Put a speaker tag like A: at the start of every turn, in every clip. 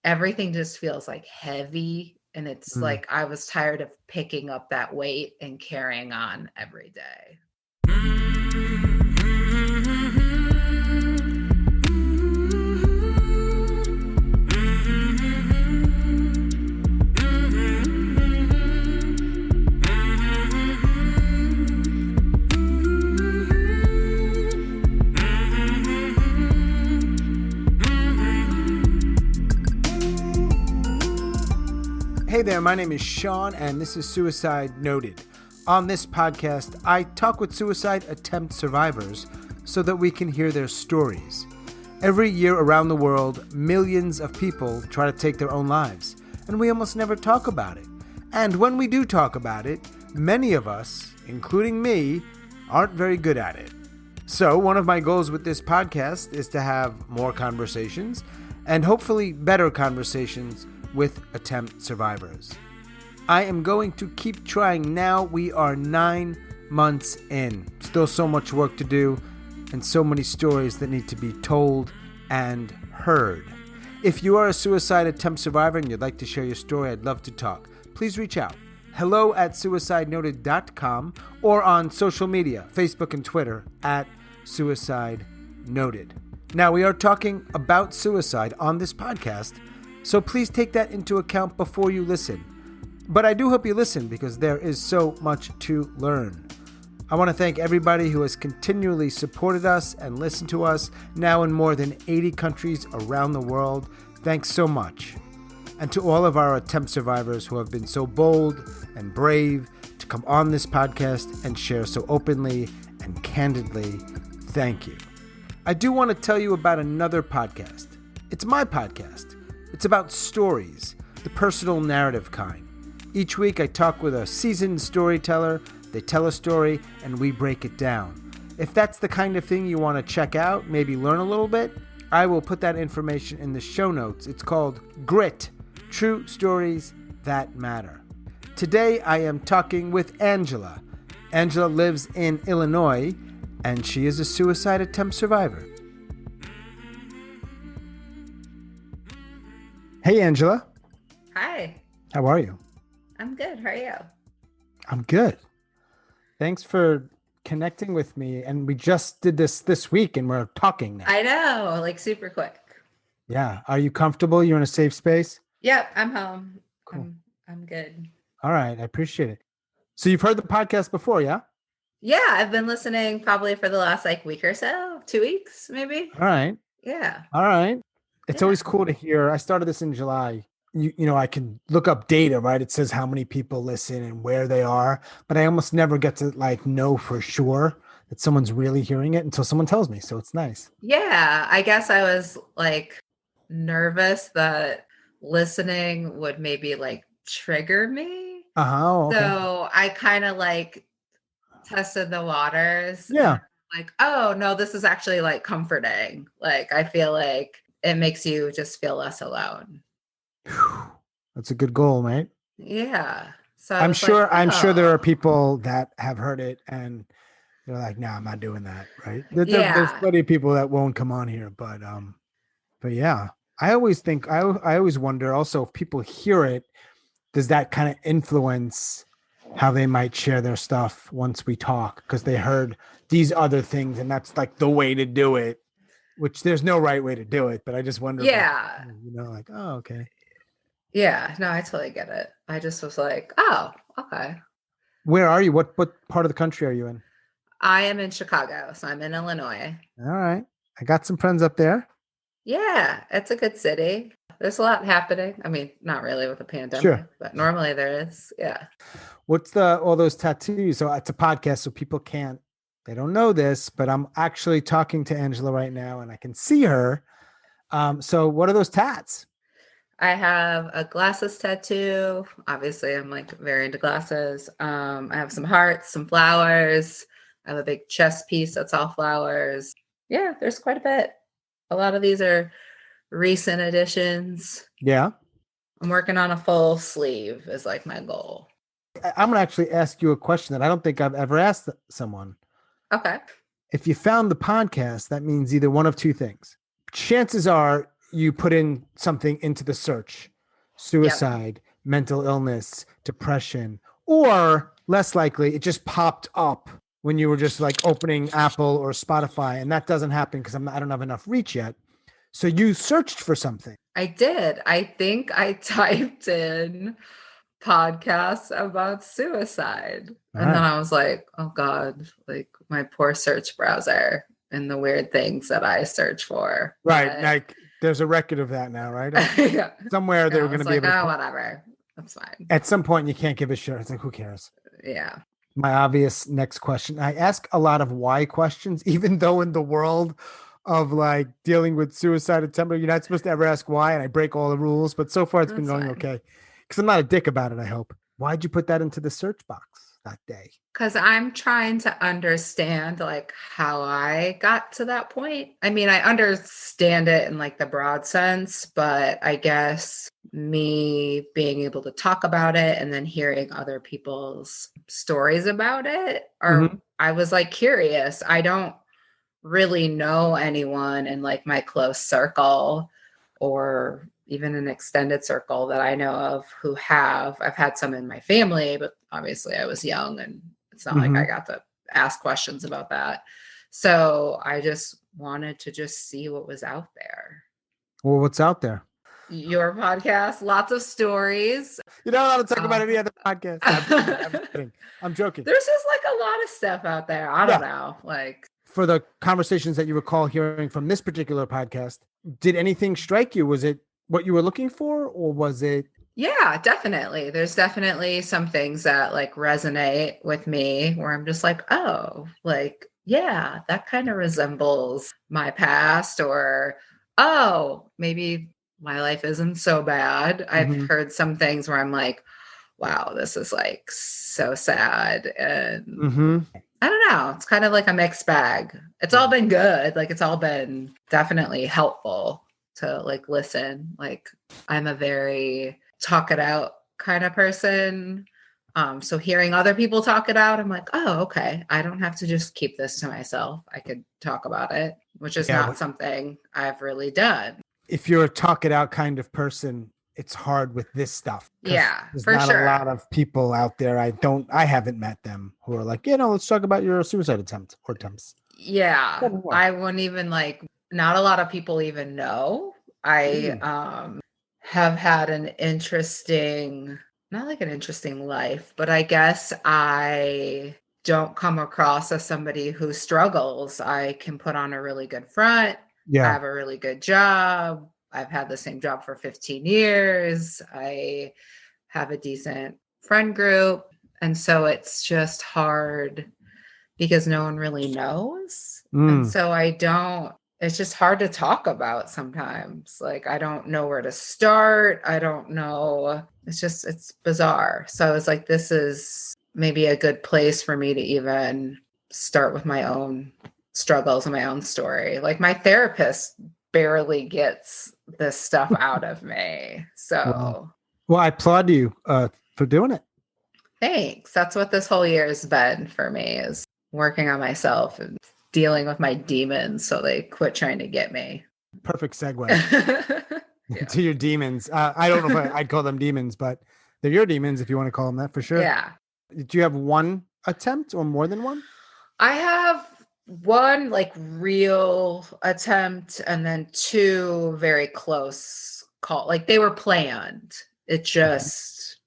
A: everything just feels like heavy. And it's
B: Mm.
A: like I was tired of picking up that weight and carrying on every day.
B: Hey there, my name is Sean, and this is Suicide Noted. On this podcast, I talk with suicide attempt survivors so that we can hear their stories. Every year around the world, millions of people try to take their own lives, and we almost never talk about it. And when we do talk about it, many of us, including me, aren't very good at it. So one of my goals with this podcast is to have more conversations, and hopefully better conversations with attempt survivors. I am going to keep trying. Now we are 9 months in. Still so much work to do and so many stories that need to be told and heard. If you are a suicide attempt survivor and you'd like to share your story, I'd love to talk. Please reach out. hello@suicidenoted.com or on social media, Facebook and Twitter @suicidenoted. Now we are talking about suicide on this podcast, so please take that into account before you listen. But I do hope you listen because there is so much to learn. I want to thank everybody who has continually supported us and listened to us, now in more than 80 countries around the world. Thanks so much. And to all of our attempt survivors who have been so bold and brave to come on this podcast and share so openly and candidly, thank you. I do want to tell you about another podcast. It's my podcast. It's about stories, the personal narrative kind. Each week I talk with a seasoned storyteller, they tell a story, and we break it down. If that's the kind of thing you want to check out, maybe learn a little bit, I will put that information in the show notes. It's called Grit, True Stories That Matter. Today I am talking with Angela. Angela lives in Illinois, and she is a suicide attempt survivor. Hey, Angela.
A: Hi,
B: How are you?
A: I'm good. How are you?
B: I'm good. Thanks for connecting with me. And we just did this week and we're talking now.
A: I know, like super quick.
B: Yeah. Are you comfortable? You're in a safe space?
A: Yep, I'm home.
B: Cool.
A: I'm good.
B: All right. I appreciate it. So you've heard the podcast before, yeah?
A: Yeah, I've been listening probably for the last like week or so, 2 weeks maybe.
B: All right.
A: Yeah.
B: All right. It's always cool to hear. I started this in July. You know, I can look up data, right? It says how many people listen and where they are, but I almost never get to like know for sure that someone's really hearing it until someone tells me. So it's nice.
A: Yeah, I guess I was like nervous that listening would maybe like trigger me.
B: Uh-huh. Okay.
A: So I kind of like tested the waters.
B: Yeah.
A: Like, oh no, this is actually like comforting. Like I feel like it makes you just feel less alone.
B: Whew. That's a good goal, mate.
A: Yeah. So I
B: I'm
A: was
B: sure
A: like,
B: I'm sure there
A: oh.
B: are people that have heard it and they're like, "No, I'm not doing that." Right? There's
A: Yeah.
B: plenty of people that won't come on here, but yeah. I always think I always wonder also if people hear it, does that kind of influence how they might share their stuff once we talk because they heard these other things and that's like the way to do it, which there's no right way to do it, but I just wonder
A: Yeah.
B: like, oh, okay.
A: Yeah. No, I totally get it. I just was like, oh, okay.
B: Where are you? What part of the country are you in?
A: I am in Chicago, so I'm in Illinois.
B: All right. I got some friends up there.
A: Yeah, it's a good city. There's a lot happening. I mean, not really with the pandemic,
B: Sure.
A: but normally there is. Yeah.
B: What's all those tattoos? So it's a podcast, so people they don't know this, but I'm actually talking to Angela right now and I can see her. So what are those tats?
A: I have a glasses tattoo. Obviously, I'm like very into glasses. I have some hearts, some flowers. I have a big chest piece that's all flowers. Yeah, there's quite a bit. A lot of these are recent additions.
B: Yeah.
A: I'm working on a full sleeve is like my goal.
B: I'm going to actually ask you a question that I don't think I've ever asked someone.
A: Okay.
B: If you found the podcast, that means either one of two things. Chances are you put in something into the search,
A: Yep.
B: suicide, mental illness, depression, or less likely, it just popped up when you were just like opening Apple or Spotify. And that doesn't happen because I don't have enough reach yet. So you searched for something.
A: I did. I think I typed in podcasts about suicide.
B: All
A: And then
B: right.
A: I was like, oh God, like my poor search browser and the weird things that I search for.
B: Right.
A: But
B: Like there's a record of that now, right?
A: yeah.
B: Somewhere they
A: And
B: were
A: I
B: going to
A: was
B: be
A: like,
B: able
A: oh,
B: to.
A: whatever. That's fine.
B: At some point, you can't give a shit. It's like, who cares?
A: Yeah.
B: My obvious next question. I ask a lot of why questions, even though in the world of like dealing with suicide attempt, you're not supposed to ever ask why, and I break all the rules. But so far, it's been
A: That's
B: going
A: fine.
B: okay because I'm not a dick about it. I hope. Why'd you put that into the search box that day?
A: Because I'm trying to understand like how I got to that point. I mean, I understand it in like the broad sense, but I guess me being able to talk about it and then hearing other people's stories about it, or
B: Mhm.
A: I was like curious. I don't really know anyone in like my close circle or even an extended circle that I know of who have. I've had some in my family, but obviously I was young and it's not like I
B: Mhm.
A: got to ask questions about that. So I just wanted to just see what was out there.
B: Well, what's out there?
A: Your podcast, lots of stories.
B: You don't want to talk about
A: Uh,
B: any other podcast. I'm kidding. I'm kidding. I'm joking.
A: there's just like a lot of stuff out there. I don't
B: Yeah.
A: know. Like,
B: For the conversations that you recall hearing from this particular podcast, did anything strike you? Was it what you were looking for, or was it?
A: yeah, definitely. There's definitely some things that like resonate with me where I'm just like, oh, like, yeah, that kind of resembles my past, or oh, maybe my life isn't so bad. I've
B: Mhm.
A: heard some things where I'm like, wow, this is like so sad. And
B: Mhm.
A: I don't know. It's kind of like a mixed bag. It's all
B: Yeah.
A: been good. Like it's all been definitely helpful to like listen. Like I'm a very talk it out kind of person. So hearing other people talk it out, I'm like, oh, okay. I don't have to just keep this to myself. I could talk about it, which is
B: Yeah.
A: not something I've really done.
B: If you're a talk it out kind of person, it's hard with this stuff because
A: Yeah,
B: there's
A: for
B: not a
A: sure.
B: lot of people out there. I haven't met them who are like, let's talk about your suicide attempt or attempts.
A: Yeah,
B: Never will.
A: I wouldn't even like, not a lot of people even know. I
B: Mm.
A: have had an interesting, not like an interesting life, but I guess I don't come across as somebody who struggles. I can put on a really good front. I
B: Yeah.
A: have a really good job. I've had the same job for 15 years. I have a decent friend group. And so it's just hard because no one really knows. And
B: Mm.
A: so I don't, it's just hard to talk about sometimes. Like I don't know where to start. I don't know. It's bizarre. So I was like, this is maybe a good place for me to even start with my own struggles and my own story. Like my therapist barely gets this stuff out of me.
B: Well,
A: So
B: I applaud you for doing it.
A: thanks. That's what this whole year has been for me, is working on myself and dealing with my demons so they quit trying to get me.
B: Perfect segue
A: Yeah.
B: to your demons. I don't know if I'd call them demons, but they're your demons if you want to call them that for sure.
A: Yeah.
B: Did you have one attempt or more than one?
A: I have one like real attempt and then two very close call. Like they were planned. It just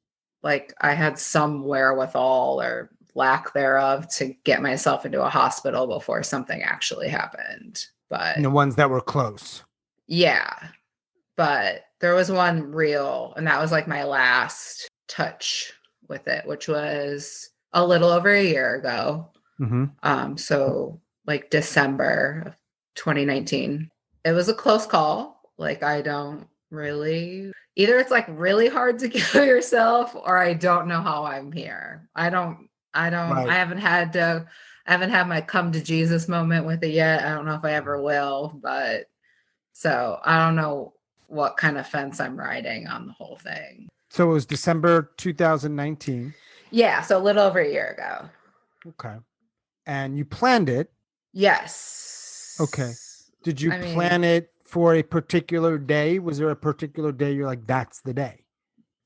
A: like I had some wherewithal or lack thereof to get myself into a hospital before something actually happened.
B: And
A: But
B: the ones that were close.
A: yeah, but there was one real, and that was like my last touch with it, which was a little over a year ago.
B: Mm-hmm.
A: So like December of 2019. It was a close call. Like I don't really, either it's like really hard to kill yourself or I don't know how I'm here. I
B: Right.
A: haven't had my come to Jesus moment with it yet. I don't know if I ever will, but so I don't know what kind of fence I'm riding on the whole thing.
B: So it was December 2019.
A: Yeah, so a little over a year ago.
B: Okay. And you planned it.
A: Yes.
B: Okay. Did you
A: I mean,
B: plan it for a particular day? Was there a particular day you're like, that's the day?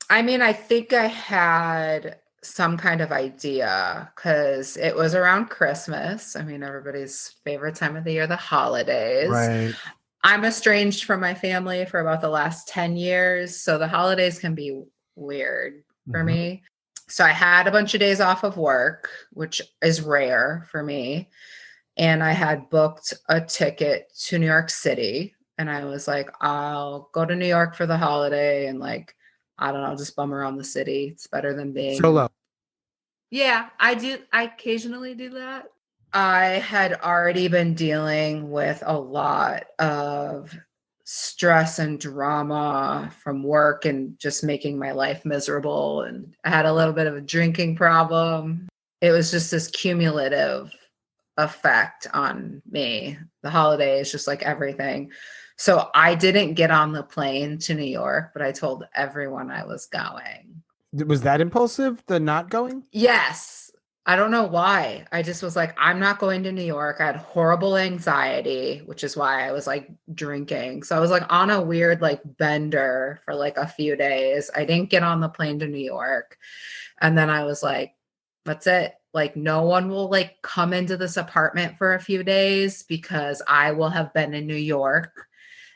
A: I mean, I think I had some kind of idea because it was around Christmas. I mean, everybody's favorite time of the year, the holidays.
B: Right.
A: I'm estranged from my family for about the last 10 years. So the holidays can be weird for
B: Mhm.
A: me. So I had a bunch of days off of work, which is rare for me. And I had booked a ticket to New York City. And I was like, I'll go to New York for the holiday and like, I don't know, just bum around the city. It's better than being
B: Solo.
A: Yeah, I do. I occasionally do that. I had already been dealing with a lot of stress and drama from work and just making my life miserable. And I had a little bit of a drinking problem. It was just this cumulative effect on me. The holidays, just like everything. So I didn't get on the plane to New York, but I told everyone I was going.
B: Was that impulsive, the not going?
A: Yes. I don't know why. I just was like, I'm not going to New York. I had horrible anxiety, which is why I was like drinking. So I was like on a weird like bender for like a few days. I didn't get on the plane to New York. And then I was like, that's it. Like, no one will like come into this apartment for a few days because I will have been in New York.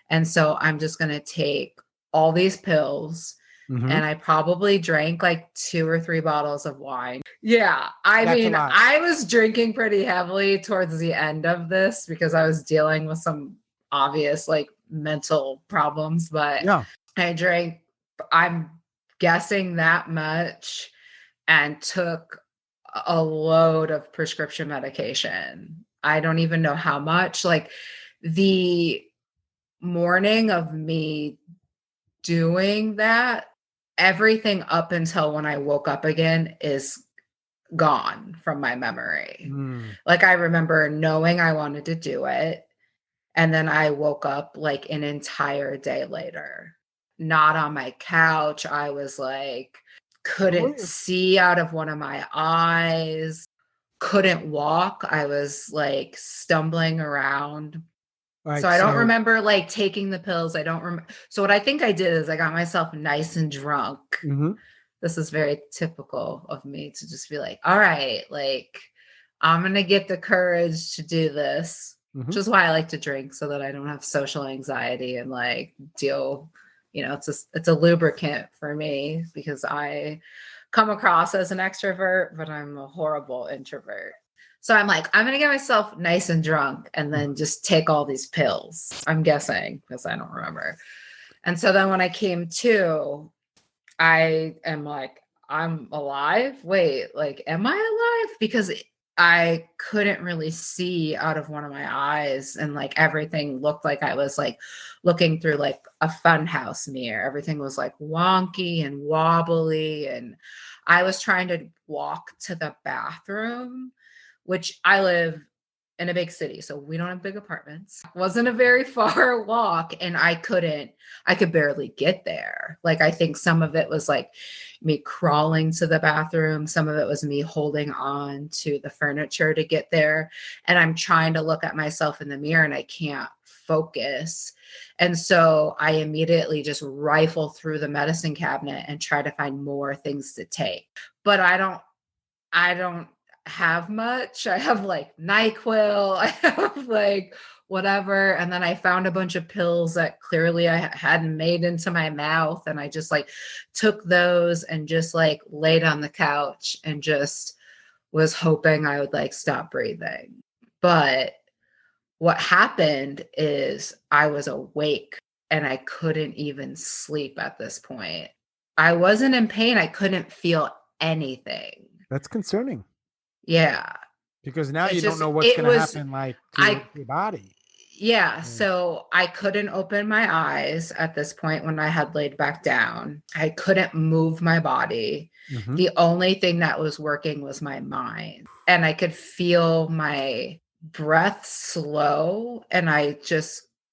A: And so I'm just going to take all these pills.
B: Mhm.
A: And I probably drank like 2 or 3 bottles of wine. Yeah. I
B: That's a
A: mean,
B: lot.
A: I was drinking pretty heavily towards the end of this because I was dealing with some obvious like mental problems, but
B: Yeah.
A: I drank, I'm guessing that much, and took a load of prescription medication. I don't even know how much. Like the morning of me doing that, everything up until when I woke up again is gone from my memory.
B: Mm.
A: Like I remember knowing I wanted to do it. And then I woke up like an entire day later, not on my couch. I was like, couldn't see out of one of my eyes, couldn't walk. I was like stumbling around.
B: All
A: So
B: right.
A: I don't
B: So
A: remember like taking the pills. I don't remember. So what I think I did is I got myself nice and drunk.
B: mhm.
A: This is very typical of me to just be like, all right, like I'm going to get the courage to do this, which
B: Mhm.
A: is why I like to drink so that I don't have social anxiety and like deal, it's a lubricant for me because I come across as an extrovert, but I'm a horrible introvert. So I'm like, I'm going to get myself nice and drunk and then just take all these pills. I'm guessing because I don't remember. And so then when I came to, I am like, I'm alive. Wait, like, am I alive? Because I couldn't really see out of one of my eyes. And like everything looked like I was like looking through like a funhouse mirror. Everything was like wonky and wobbly. And I was trying to walk to the bathroom, which I live in a big city, so we don't have big apartments. Wasn't a very far walk, and I could barely get there. Like I think some of it was like me crawling to the bathroom, some of it was me holding on to the furniture to get there, and I'm trying to look at myself in the mirror and I can't focus. And so I immediately just rifle through the medicine cabinet and try to find more things to take. But I don't have much. I have like NyQuil, I have like whatever. And then I found a bunch of pills that clearly I hadn't made into my mouth. And I just like took those and just like laid on the couch and just was hoping I would like stop breathing. But what happened is I was awake and I couldn't even sleep at this point. I wasn't in pain. I couldn't feel anything.
B: That's concerning
A: Yeah.
B: because now
A: It's
B: you don't
A: just,
B: know what's
A: it
B: going to
A: was,
B: happen like to
A: I,
B: your body.
A: yeah.
B: Mm.
A: So I couldn't open my eyes at this point when I had laid back down. I couldn't move my body.
B: Mhm.
A: The only thing that was working was my mind. And I could feel my breath slow. And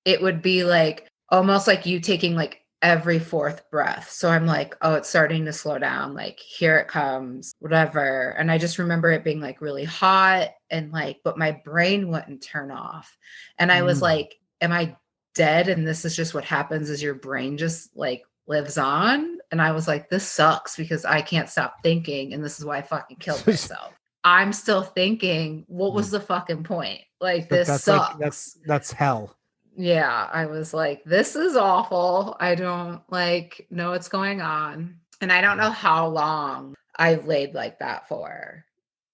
A: it would be like almost like you taking like every fourth breath. So I'm like, oh, it's starting to slow down. Like, here it comes, whatever. And I just remember it being like really hot and like, but my brain wouldn't turn off. And I was
B: Mm.
A: like, am I dead and this is just what happens is your brain just like lives on. And I was like, this sucks because I can't stop thinking and this is why I fucking killed myself. I'm still thinking, what was the fucking point? Like, this sucks.
B: Like, that's hell.
A: Yeah, I was like, this is awful. I don't like know what's going on. And I don't know how long I've laid like that for.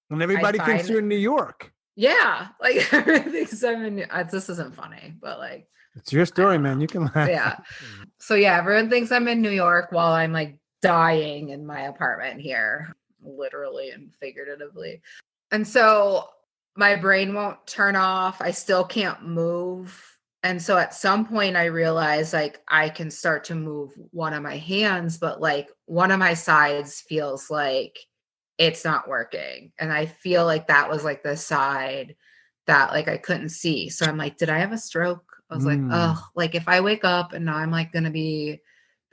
B: And everybody thinks you're in New York.
A: Yeah, like everyone thinks I'm in. This isn't funny, but like,
B: it's your story, man. You can laugh.
A: Yeah. So yeah, everyone thinks I'm in New York while I'm like dying in my apartment here, literally and figuratively. And so my brain won't turn off. I still can't move. And so at some point I realized like I can start to move one of my hands, but like one of my sides feels like it's not working. And I feel like that was like the side that like I couldn't see. So I'm like, did I have a stroke? I was like, oh, like if I wake up and now I'm like going to be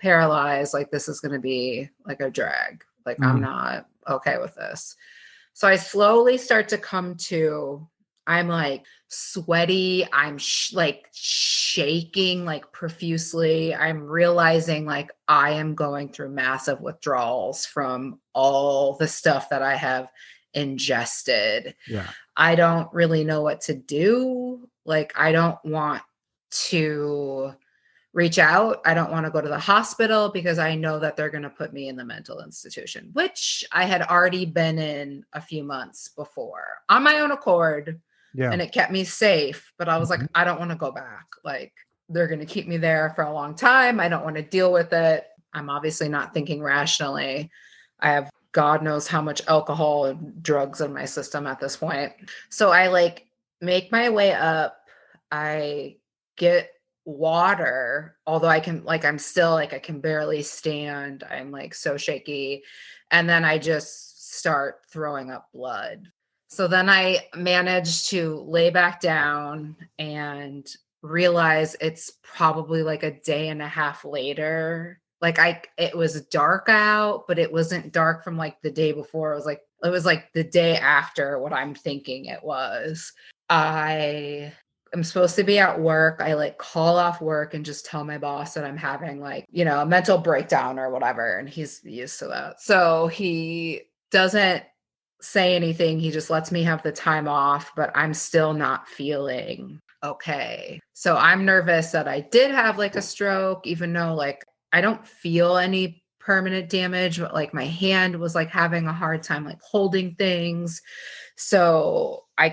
A: paralyzed, like this is going to be like a drag. Like I'm not okay with this. So I slowly start to come to, I'm like sweaty. I'm like shaking like profusely. I'm realizing like I am going through massive withdrawals from all the stuff that I have ingested.
B: Yeah.
A: I don't really know what to do. Like, I don't want to reach out. I don't want to go to the hospital because I know that they're going to put me in the mental institution, which I had already been in a few months before on my own accord. Yeah. And it kept me safe. But I was like, I don't want to go back. Like, they're going to keep me there for a long time. I don't want to deal with it. I'm obviously not thinking rationally. I have God knows how much alcohol and drugs in my system at this point. So I like make my way up. I get water, although I can like, I'm still like, I can barely stand. I'm like so shaky. And then I just start throwing up blood. So then I managed to lay back down and realize it's probably like a day and a half later. Like it was dark out, but it wasn't dark from like the day before. It was like the day after what I'm thinking it was. I am supposed to be at work. I like call off work and just tell my boss that I'm having like, you know, a mental breakdown or whatever. And he's used to that. So he doesn't say anything. He just lets me have the time off, but I'm still not feeling okay. So I'm nervous that I did have like a stroke, even though like I don't feel any permanent damage, but like my hand was like having a hard time like holding things. So I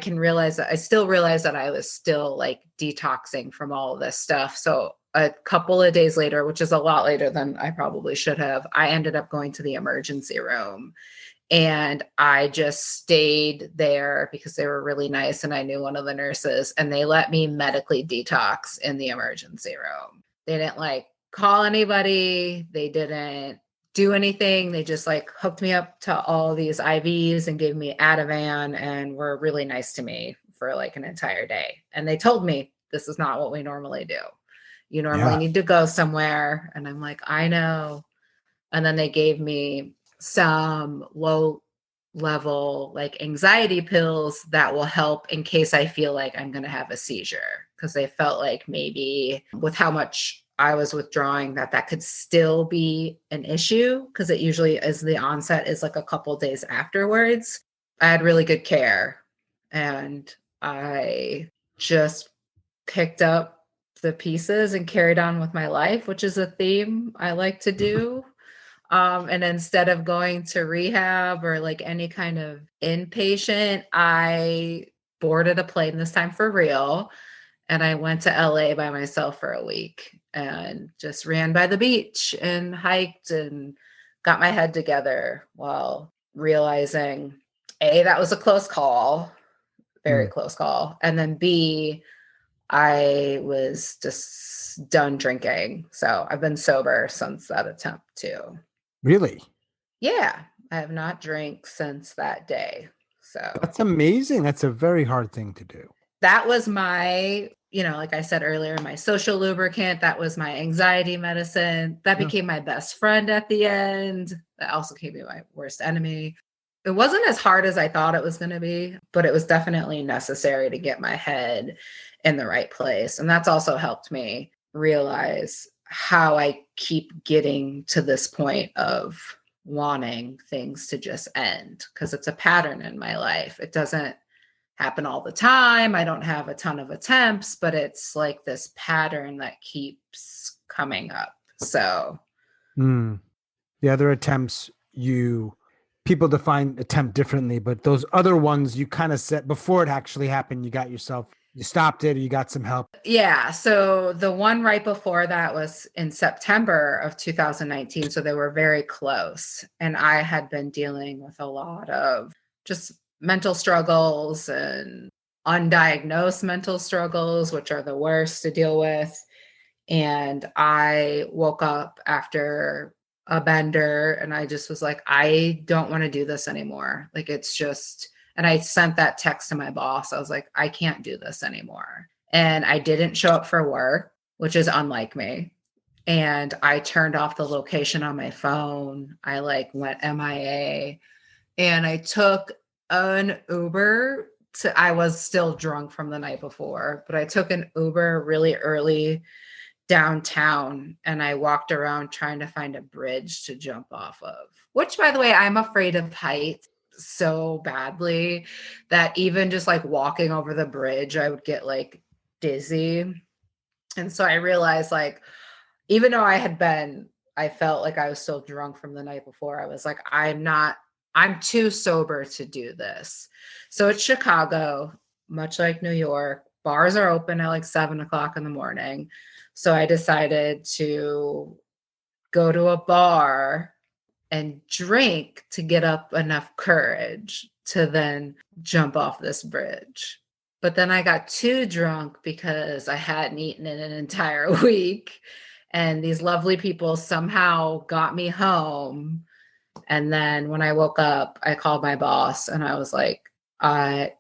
A: still realize that I was still like detoxing from all of this stuff. So a couple of days later, which is a lot later than I probably should have, I ended up going to the emergency room. And I just stayed there because they were really nice. And I knew one of the nurses and they let me medically detox in the emergency room. They didn't like call anybody. They didn't do anything. They just like hooked me up to all these IVs and gave me Ativan and were really nice to me for like an entire day. And they told me, this is not what we normally do. You normally need to go somewhere. And I'm like, I know. And then they gave me some low level like anxiety pills that will help in case I feel like I'm going to have a seizure. Because they felt like maybe with how much I was withdrawing that could still be an issue because it usually is the onset is like a couple days afterwards. I had really good care and I just picked up the pieces and carried on with my life, which is a theme I like to do. And instead of going to rehab or like any kind of inpatient, I boarded a plane this time for real. And I went to LA by myself for a week and just ran by the beach and hiked and got my head together while realizing A, that was a close call, very close call. And then B, I was just done drinking. So I've been sober since that attempt too.
B: Really?
A: Yeah. I have not drank since that day. So
B: that's amazing. That's a very hard thing to do.
A: That was my, you know, like I said earlier, my social lubricant. That was my anxiety medicine. That became my best friend at the end. That also became my worst enemy. It wasn't as hard as I thought it was going to be, but it was definitely necessary to get my head in the right place. And that's also helped me realize how I keep getting to this point of wanting things to just end, because it's a pattern in my life. It doesn't happen all the time. I don't have a ton of attempts, but it's like this pattern that keeps coming up. So
B: the other attempts, people define attempt differently, but those other ones you kind of set before it actually happened, you stopped it, or you got some help.
A: Yeah. So the one right before that was in September of 2019. So they were very close. And I had been dealing with a lot of just mental struggles and undiagnosed mental struggles, which are the worst to deal with. And I woke up after a bender and I just was like, I don't want to do this anymore. Like, it's just, and I sent that text to my boss. I was like, I can't do this anymore. And I didn't show up for work, which is unlike me. And I turned off the location on my phone. I like went MIA, and I took an Uber I was still drunk from the night before, but I took an Uber really early downtown and I walked around trying to find a bridge to jump off of, which, by the way, I'm afraid of heights so badly that even just like walking over the bridge, I would get like dizzy. And so I realized, like, even though I felt like I was still drunk from the night before, I was like, I'm too sober to do this. So it's Chicago, much like New York. Bars are open at like 7:00 in the morning. So I decided to go to a bar and drink to get up enough courage to then jump off this bridge. But then I got too drunk because I hadn't eaten in an entire week. And these lovely people somehow got me home. And then when I woke up, I called my boss and I was like,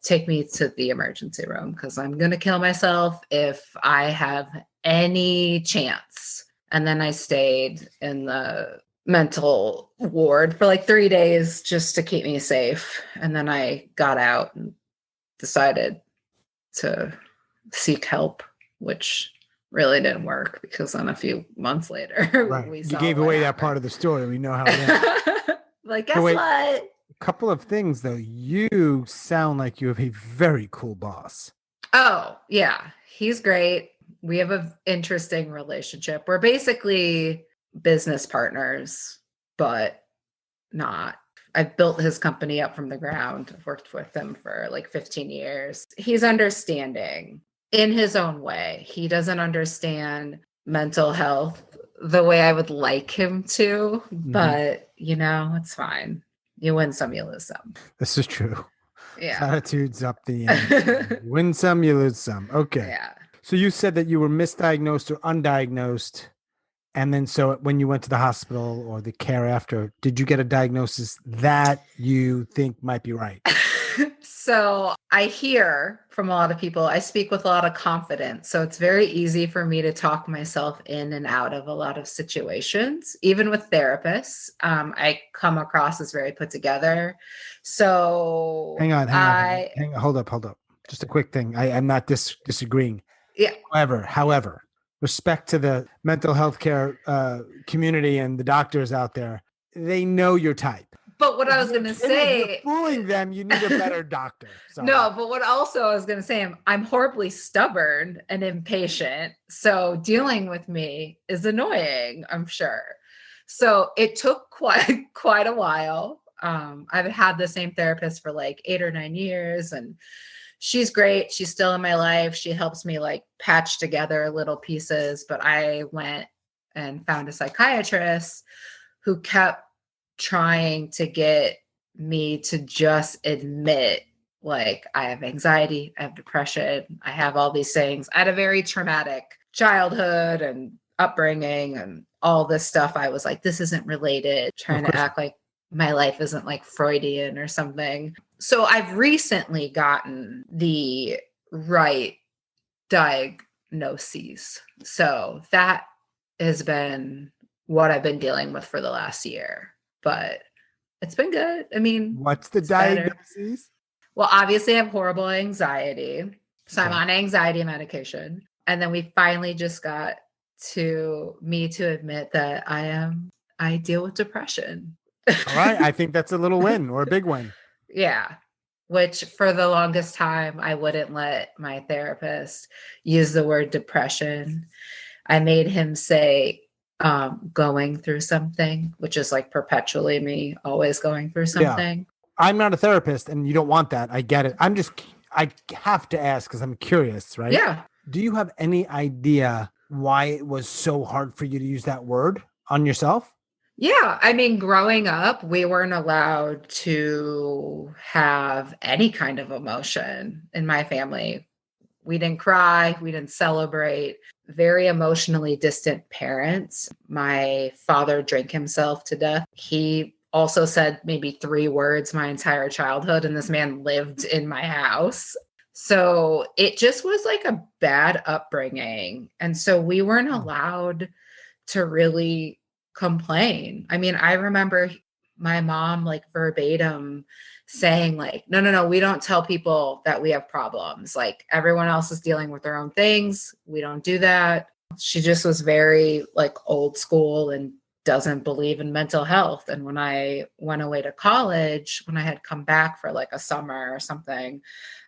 A: take me to the emergency room because I'm going to kill myself if I have any chance. And then I stayed in the mental ward for like 3 days just to keep me safe. And then I got out and decided to seek help, which really didn't work because then a few months later,
B: right.
A: we
B: You gave away that part of the story. We know how it ends.
A: Like, guess what?
B: A couple of things though. You sound like you have a very cool boss.
A: Oh, yeah. He's great. We have an interesting relationship. We're basically business partners, but not. I've built his company up from the ground. I've worked with him for like 15 years. He's understanding in his own way. He doesn't understand mental health the way I would like him to, but it's fine. You win some, you lose some.
B: This is true.
A: Yeah.
B: Attitudes up the end. You win some, you lose some. Okay.
A: Yeah.
B: So you said that you were misdiagnosed or undiagnosed. And then so when you went to the hospital or the care after, did you get a diagnosis that you think might be right?
A: So I hear from a lot of people, I speak with a lot of confidence. So it's very easy for me to talk myself in and out of a lot of situations, even with therapists. I come across as very put together. So
B: hang on. Hold up. Just a quick thing. I'm not disagreeing.
A: Yeah.
B: However, respect to the mental health care community and the doctors out there. They know your type.
A: But what I was going to say,
B: if you're fooling them, you need a better doctor. Sorry.
A: No, but what also I was going to say, I'm horribly stubborn and impatient. So dealing with me is annoying, I'm sure. So it took quite a while. I've had the same therapist for like 8 or 9 years, and she's great. She's still in my life. She helps me like patch together little pieces. But I went and found a psychiatrist who kept trying to get me to just admit, like, I have anxiety, I have depression, I have all these things. I had a very traumatic childhood and upbringing and all this stuff. I was like, this isn't related, trying to act like my life isn't like Freudian or something. So I've recently gotten the right diagnoses. So that has been what I've been dealing with for the last year. But it's been good. I mean,
B: what's the diagnosis?
A: Well, obviously I have horrible anxiety. So I'm
B: Okay.
A: on anxiety medication. And then we finally just got to me to admit that I deal with depression.
B: All right. I think that's a little win or a big win.
A: Yeah. Which for the longest time, I wouldn't let my therapist use the word depression. I made him say going through something, which is like perpetually me always going through
B: Yeah.
A: something.
B: I'm not a therapist and you don't want that. I get it. I have to ask because I'm curious, right?
A: Yeah.
B: Do you have any idea why it was so hard for you to use that word on yourself?
A: Yeah. I mean, growing up, we weren't allowed to have any kind of emotion in my family. We didn't cry, we didn't celebrate. Very emotionally distant parents. My father drank himself to death. He also said maybe 3 words my entire childhood, and this man lived in my house. So it just was like a bad upbringing. And so we weren't allowed to really complain. I mean, I remember my mom like verbatim saying like, no, no, no, we don't tell people that we have problems. Like everyone else is dealing with their own things. We don't do that. She just was very like old school and doesn't believe in mental health. And when I went away to college, when I had come back for like a summer or something,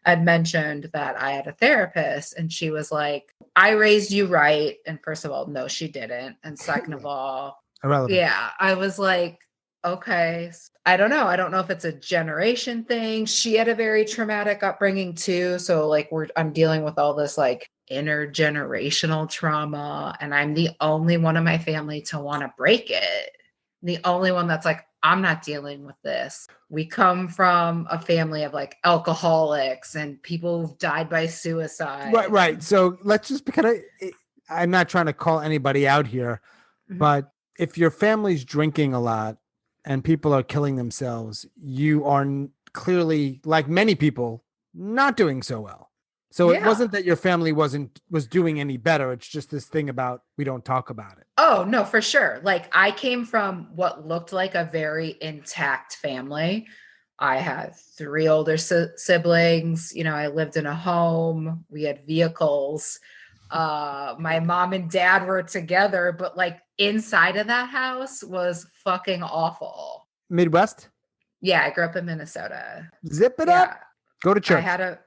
A: I'd mentioned that I had a therapist and she was like, I raised you right. And first of all, no, she didn't. And second of all,
B: Irrelevant.
A: yeah, I was like, okay, I don't know. I don't know if it's a generation thing. She had a very traumatic upbringing too. So like I'm dealing with all this like intergenerational trauma and I'm the only one in my family to want to break it. The only one that's like, I'm not dealing with this. We come from a family of like alcoholics and people who've died by suicide.
B: Right, right. So let's just kind of, I'm not trying to call anybody out here,
A: Mhm.
B: but if your family's drinking a lot and people are killing themselves, you are clearly, like many people, not doing so well. So it
A: Yeah.
B: wasn't that your family was doing any better. It's just this thing about we don't talk about it.
A: Oh, no, for sure. Like I came from what looked like a very intact family. I had 3 older siblings. You know, I lived in a home. We had vehicles. My mom and dad were together, but like inside of that house was fucking awful.
B: Midwest,
A: Yeah, I grew up in Minnesota.
B: zip it up,
A: Yeah,
B: go to
A: I
B: church.
A: had a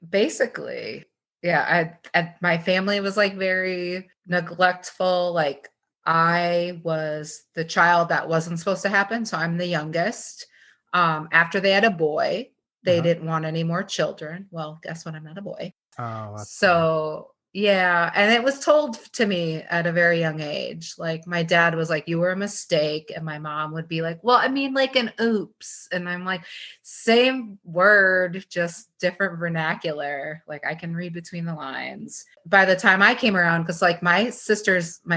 A: basically, yeah, my family was like very neglectful. Like I was the child that wasn't supposed to happen, so I'm the youngest. After they had a boy, they
B: Uh-huh.
A: didn't want any more children. Well, guess what? I'm not a boy.
B: Oh, that's sad.
A: So, yeah, and it was told to me at a very young age. Like my dad was like, "You were a mistake," and my mom would be like, "Well, I mean, like an oops," and I'm like, "Same word, just different vernacular." Like I can read between the lines. By the time I came around, because like my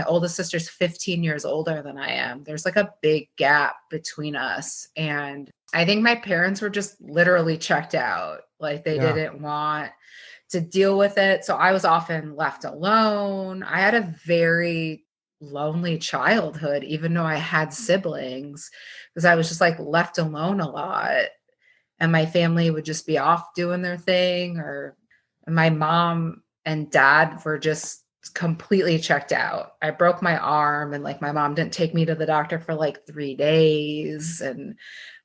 A: oldest sister's 15 years older than I am. There's like a big gap between us, and I think my parents were just literally checked out. Like they
B: Yeah.
A: didn't want to deal with it. So I was often left alone. I had a very lonely childhood, even though I had siblings, because I was just like left alone a lot. And my family would just be off doing their thing, or my mom and dad were just completely checked out. I broke my arm, and like my mom didn't take me to the doctor for like 3 days. And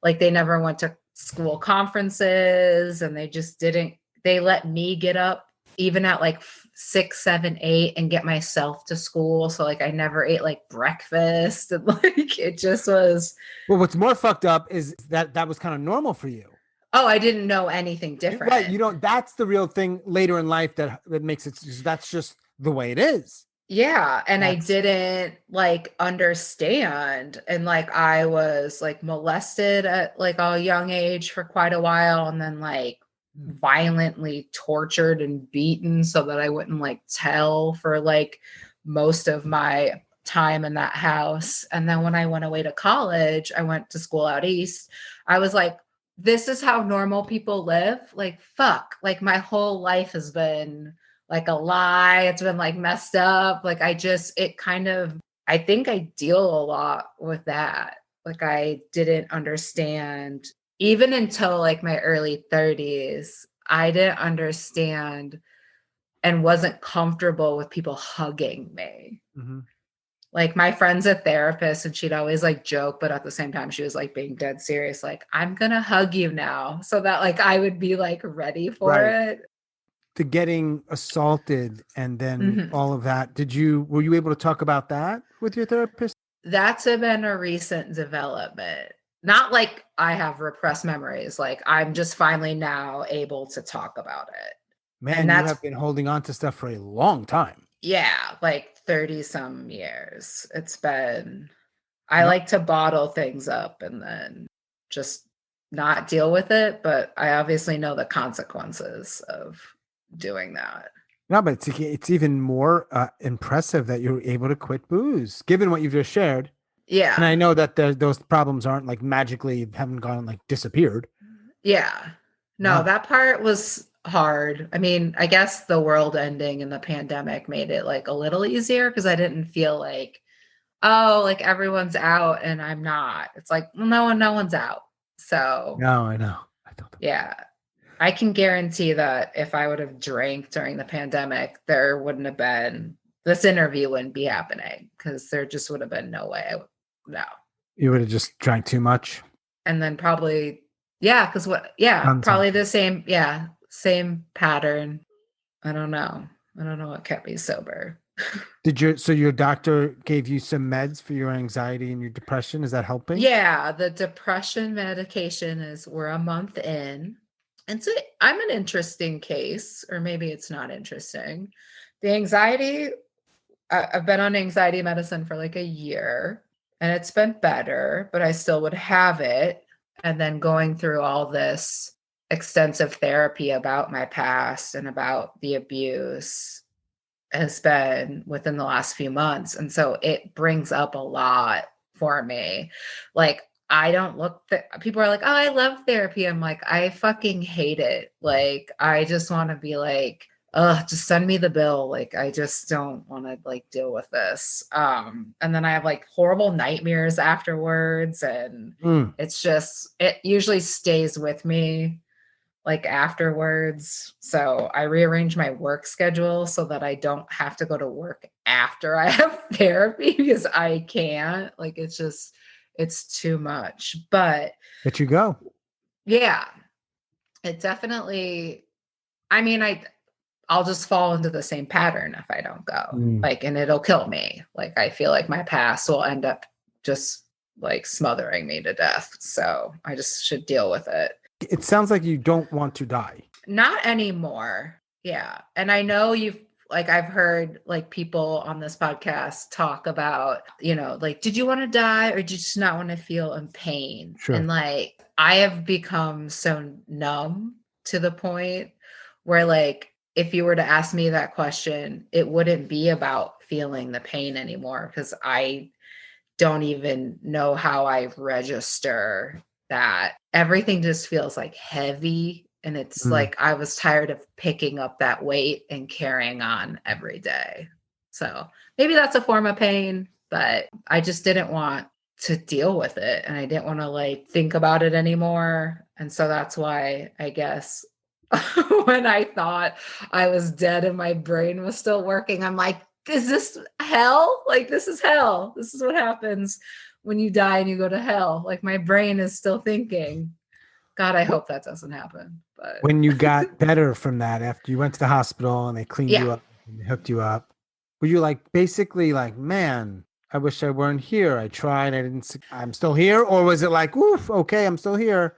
A: like they never went to school conferences, and they just didn't, they let me get up even at like 6, 7, 8 and get myself to school. So like I never ate like breakfast, and like it just was,
B: Well, what's more fucked up is that that was kind of normal for you.
A: oh, I didn't know anything
B: Right.
A: different.
B: You don't, that's the real thing later in life that makes it, that's just the way it is.
A: Yeah, and I
B: That's,
A: didn't like understand, and like I was like molested at like a young age for quite a while, and then like violently tortured and beaten so that I wouldn't like tell for like most of my time in that house. And then when I went away to college, I went to school out east. I was like, this is how normal people live. Like fuck, like my whole life has been like a lie. It's been like messed up. Like it kind of, I think I deal a lot with that. Like I didn't understand even until like my early 30s. I didn't understand and wasn't comfortable with people hugging me.
B: Mm-hmm.
A: Like my friend's a therapist and she'd always like joke, but at the same time she was like being dead serious. Like, I'm gonna hug you now, so that like I would be like ready for it.
B: The getting assaulted and then
A: Mhm.
B: all of that. Were you able to talk about that with your therapist?
A: That's been a recent development. Not like I have repressed memories. Like I'm just finally now able to talk about it. And
B: Man, you
A: that's,
B: have been holding on to stuff for a long time.
A: yeah, like 30 some years. It's been, I
B: No,
A: like to bottle things up and then just not deal with it. But I obviously know the consequences of doing that.
B: no, but it's even more impressive that you're able to quit booze, given what you've just shared. And I
A: Yeah.
B: know that those problems aren't like magically haven't gone like disappeared.
A: Yeah. No,
B: No,
A: that part was hard. I mean, I guess the world ending and the pandemic made it like a little easier because I didn't feel like, oh, like everyone's out and I'm not. It's like, well, no one's out. So,
B: no, I know. I don't.
A: yeah, I can guarantee that if I would have drank during the pandemic, there wouldn't have been, this interview wouldn't be happening because there just would have been no way. No.
B: You would have just drank too much.
A: And then probably, yeah, because yeah,
B: Done
A: probably
B: something.
A: the same, yeah, same pattern. I don't know. I don't know what kept me sober.
B: So your doctor gave you some meds for your anxiety and your depression? Is that helping?
A: Yeah, the depression medication is, we're a month in. And so I'm an interesting case, or maybe it's not interesting. The anxiety, I've been on anxiety medicine for like a year and it's been better, but I still would have it. And then going through all this extensive therapy about my past and about the abuse has been within the last few months. And so it brings up a lot for me. Like, I don't look, people are like, oh, I love therapy. I'm like, I fucking hate it. Like, I just want to be like, just send me the bill. Like, I just don't want to like deal with this. And then I have like horrible nightmares afterwards. And
B: Mm.
A: it's just, it usually stays with me like afterwards. So I rearrange my work schedule so that I don't have to go to work after I have therapy because I can't. Like it's just, it's too much. But
B: Let you go.
A: yeah, it definitely, I mean, I'll just fall into the same pattern if I don't go.
B: Mm.
A: Like, and it'll kill me. Like I feel like my past will end up just like smothering me to death. So I just should deal with it.
B: It sounds like you don't want to die.
A: Not anymore. Yeah. And I know I've heard like people on this podcast talk about, like, did you want to die or did you just not want to feel in pain?
B: Sure.
A: And like, I have become so numb to the point where like, if you were to ask me that question, it wouldn't be about feeling the pain anymore because I don't even know how I register that. Everything just feels like heavy. And it's like I was tired of picking up that weight and carrying on every day. So maybe that's a form of pain, but I just didn't want to deal with it. And I didn't want to like think about it anymore. And so that's why I guess when I thought I was dead and my brain was still working, I'm like, is this hell? Like, this is hell. This is what happens when you die and you go to hell. Like, my brain is still thinking. God, I hope that doesn't happen. But
B: When you got better from that, after you went to the hospital and they cleaned you
A: yeah,
B: up and they hooked you up, were you like basically like, man, I wish I weren't here. I tried. I'm still here. Or was it like, oof, okay, I'm still here?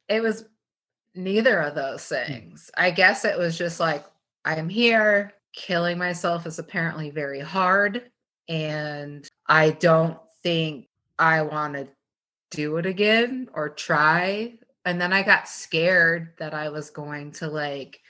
A: it was neither of those things. I guess it was just like, I'm here. Killing myself is apparently very hard. And I don't think I want to do it again or try. And then I got scared that I was going to like,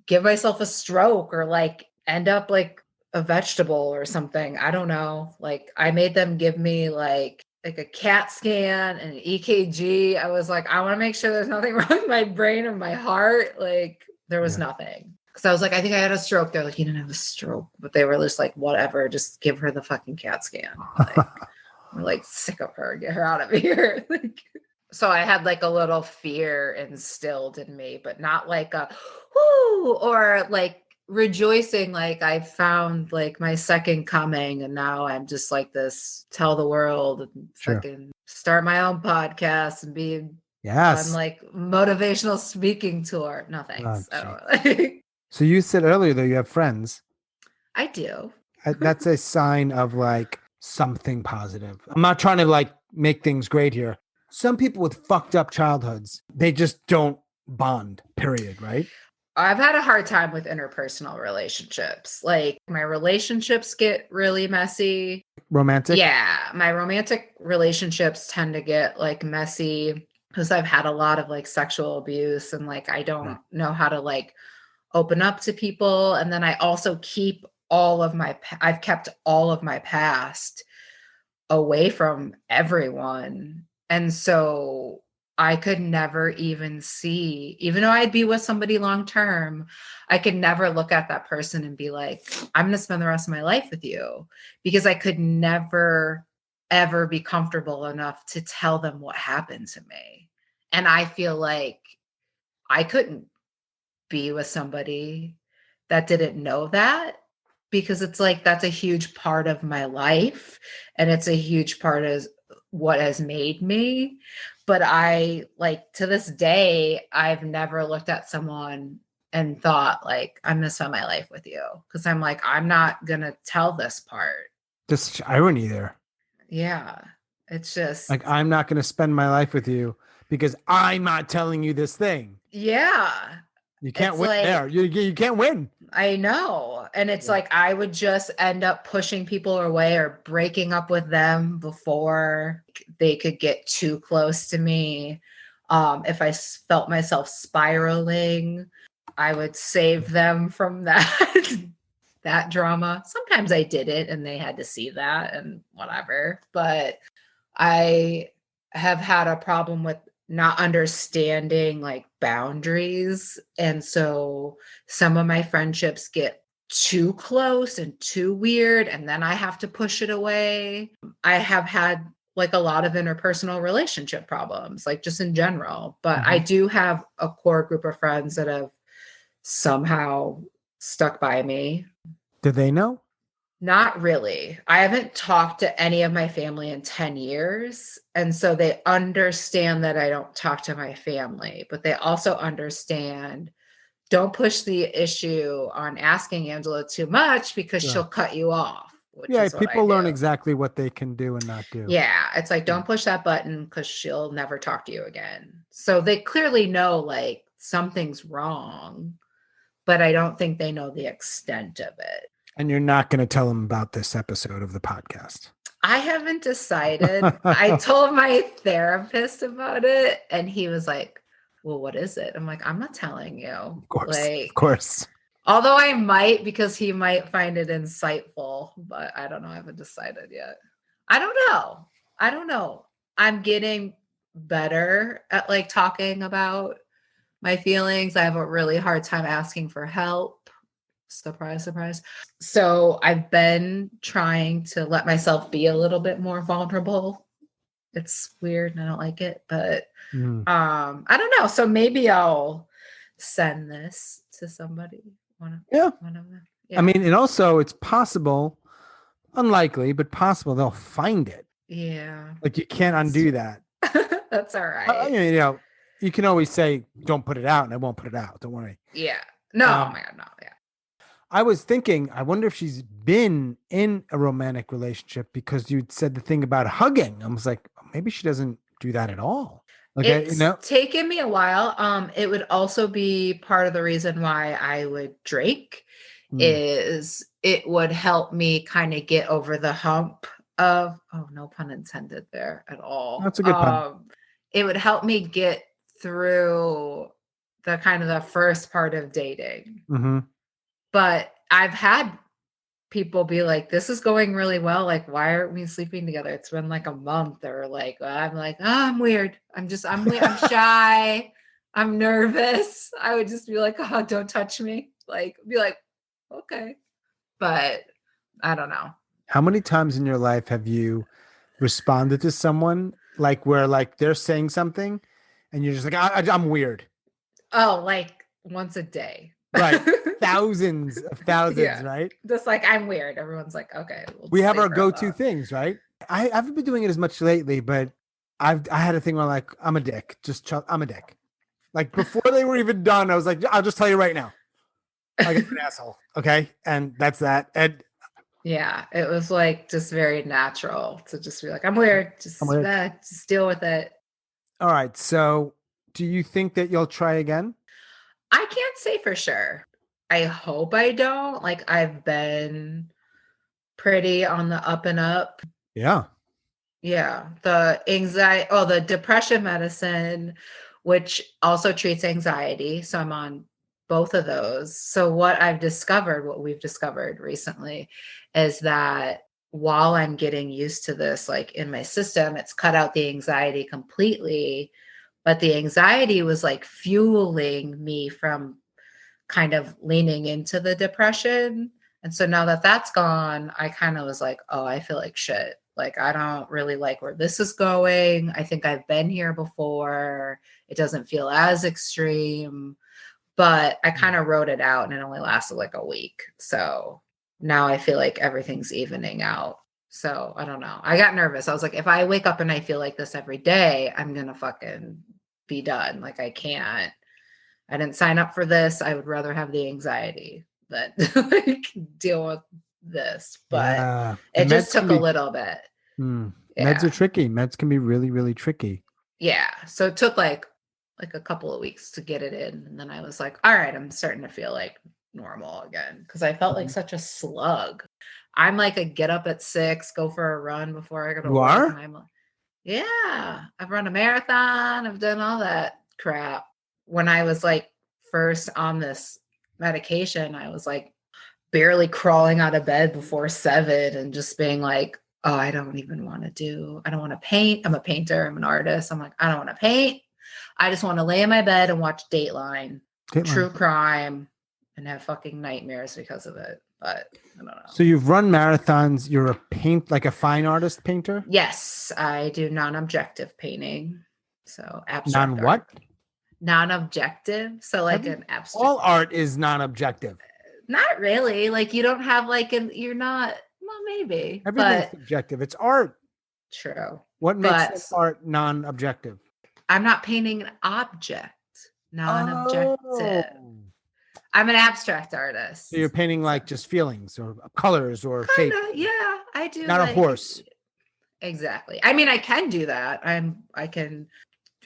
A: give myself a stroke or like end up like a vegetable or something. I don't know. Like I made them give me like a CAT scan and an EKG. I was like, I want to make sure there's nothing wrong with my brain or my heart. Like there was nothing. Cause I was like, I think I had a stroke. They're like, you didn't have a stroke, but they were just like, whatever, just give her the fucking CAT scan. Like, we're like sick of her, get her out of here. So I had like a little fear instilled in me, but not like a whoo or like rejoicing like I found like my second coming, and now I'm just like this tell the world and
B: Sure.
A: fucking start my own podcast and be on
B: Yes.
A: like motivational speaking tour. No
B: Oh,
A: thanks.
B: gee.
A: I don't
B: So you said earlier though you have friends.
A: I do.
B: That's a sign of like something positive. I'm not trying to like make things great here. Some people with fucked up childhoods, they just don't bond, period, right?
A: I've had a hard time with interpersonal relationships. Like my relationships get really messy.
B: Romantic?
A: Yeah, my romantic relationships tend to get like messy because I've had a lot of like sexual abuse, and like I don't know how to like open up to people. And then I also keep I've kept all of my past away from everyone. And so I could never even see, even though I'd be with somebody long term, I could never look at that person and be like, I'm going to spend the rest of my life with you, because I could never, ever be comfortable enough to tell them what happened to me. And I feel like I couldn't be with somebody that didn't know that, because it's like that's a huge part of my life and it's a huge part of what has made me. But I like to this day, I've never looked at someone and thought like I'm gonna spend my life with you, because I'm like, I'm not gonna tell this part.
B: Just irony there.
A: Yeah, it's just
B: Like, I'm not going to spend my life with you because I'm not telling you this thing.
A: yeah.
B: You can't
A: It's
B: win
A: like,
B: there. You can't win.
A: I know. And it's like I would just end up pushing people away or breaking up with them before they could get too close to me. If I felt myself spiraling, I would save them from that that drama. Sometimes I did it and they had to see that and whatever. But I have had a problem with not understanding like boundaries. And so some of my friendships get too close and too weird, and then I have to push it away. I have had like a lot of interpersonal relationship problems, like just in general. But I do have a core group of friends that have somehow stuck by me.
B: Do they know?
A: Not really. I haven't talked to any of my family in 10 years. And so they understand that I don't talk to my family, but they also understand, don't push the issue on asking Angela too much because she'll cut you off, which
B: Yeah,
A: is what I
B: people learn
A: do.
B: exactly what they can do and not do.
A: Yeah, it's like, don't push that button because she'll never talk to you again. So they clearly know like something's wrong, but I don't think they know the extent of it.
B: And you're not going to tell them about this episode of the podcast.
A: I haven't decided. I told my therapist about it and he was like, well, what is it? I'm like, I'm not telling you.
B: Of course.
A: Like,
B: of course.
A: Although I might, because he might find it insightful, but I don't know. I haven't decided yet. I don't know. I'm getting better at like talking about my feelings. I have a really hard time asking for help. Surprise, surprise. So I've been trying to let myself be a little bit more vulnerable. It's weird and I don't like it, but I don't know. So maybe I'll send this to somebody. One of them. Yeah.
B: I mean, and also it's possible, unlikely, but possible they'll find it.
A: Yeah.
B: Like you can't undo that.
A: That's all right.
B: You know, you can always say, don't put it out, and I won't put it out. Don't worry.
A: Yeah. No, oh my God, no. Yeah.
B: I was thinking, I wonder if she's been in a romantic relationship, because you said the thing about hugging. I was like, maybe she doesn't do that at all. Okay,
A: It's taken me a while. It would also be part of the reason why I would drink is it would help me kind of get over the hump of, oh, no pun intended there at all.
B: That's a good pun.
A: It would help me get through the kind of the first part of dating.
B: Mm-hmm.
A: But I've had people be like, this is going really well. Like, why aren't we sleeping together? It's been like a month. Or like, I'm like, oh, I'm weird. I'm shy. I'm nervous. I would just be like, oh, don't touch me. Like, be like, okay. But I don't know.
B: How many times in your life have you responded to someone like where like they're saying something and you're just like, I'm weird?
A: Oh, like once a day.
B: Right. Thousands,
A: Yeah.
B: right?
A: Just like I'm weird. Everyone's like, okay, we'll
B: We
A: just
B: have
A: leave
B: our
A: her
B: go-to
A: alone.
B: things, right? I haven't been doing it as much lately, but I had a thing where like I'm a dick. I'm a dick. Like before they were even done, I was like, I'll just tell you right now. Like I'm an asshole. Okay. And that's that. And
A: Yeah, it was like just very natural to just be like, I'm weird.
B: I'm weird.
A: Just deal with it.
B: All right. So do you think that you'll try again?
A: I can't say for sure. I hope I don't. Like I've been pretty on the up and up.
B: Yeah.
A: Yeah, the depression medicine, which also treats anxiety. So I'm on both of those. So what we've discovered recently is that while I'm getting used to this, like in my system, it's cut out the anxiety completely. But the anxiety was like fueling me from kind of leaning into the depression. And so now that that's gone, I kind of was like, oh, I feel like shit. Like, I don't really like where this is going. I think I've been here before. It doesn't feel as extreme, but I kind of wrote it out and it only lasted like a week. So now I feel like everything's evening out. So I don't know. I got nervous. I was like, if I wake up and I feel like this every day, I'm going to fucking be done. Like, I didn't sign up for this. I would rather have the anxiety than like deal with this. But
B: Yeah.
A: it
B: And
A: just
B: meds can
A: took a
B: be
A: little bit.
B: meds are
A: Yeah.
B: tricky. Meds can be really, really tricky.
A: Yeah. So it took like a couple of weeks to get it in. And then I was like, all right, I'm starting to feel like normal again. Cause I felt like
B: Mhm.
A: such a slug. I'm like a get up at 6, go for a run before I go to
B: You
A: work. And
B: are?
A: I'm like, yeah, I've run a marathon. I've done all that crap. When I was like first on this medication, I was like barely crawling out of bed before 7 and just being like, oh, I don't want to paint. I'm a painter. I'm an artist. I'm like, I don't want to paint. I just want to lay in my bed and watch Dateline,
B: Dateline.
A: true crime, and have fucking nightmares because of it. But I don't know.
B: So you've run marathons. You're like a fine artist painter?
A: Yes, I do non-objective painting. So abstract
B: Non what?
A: art. Non-objective. So like
B: Every
A: an abstract.
B: all art is non-objective.
A: Not really. Like you don't have like you're not, well, maybe,
B: Everything's
A: but
B: subjective. It's art.
A: true.
B: What makes
A: But
B: an art non-objective?
A: I'm not painting an object.
B: Oh.
A: Non-objective. I'm an abstract artist.
B: So you're painting
A: So
B: like just feelings or colors or
A: kind
B: shape,
A: of, yeah, I do
B: not a
A: like
B: horse.
A: exactly. I mean, I can do that.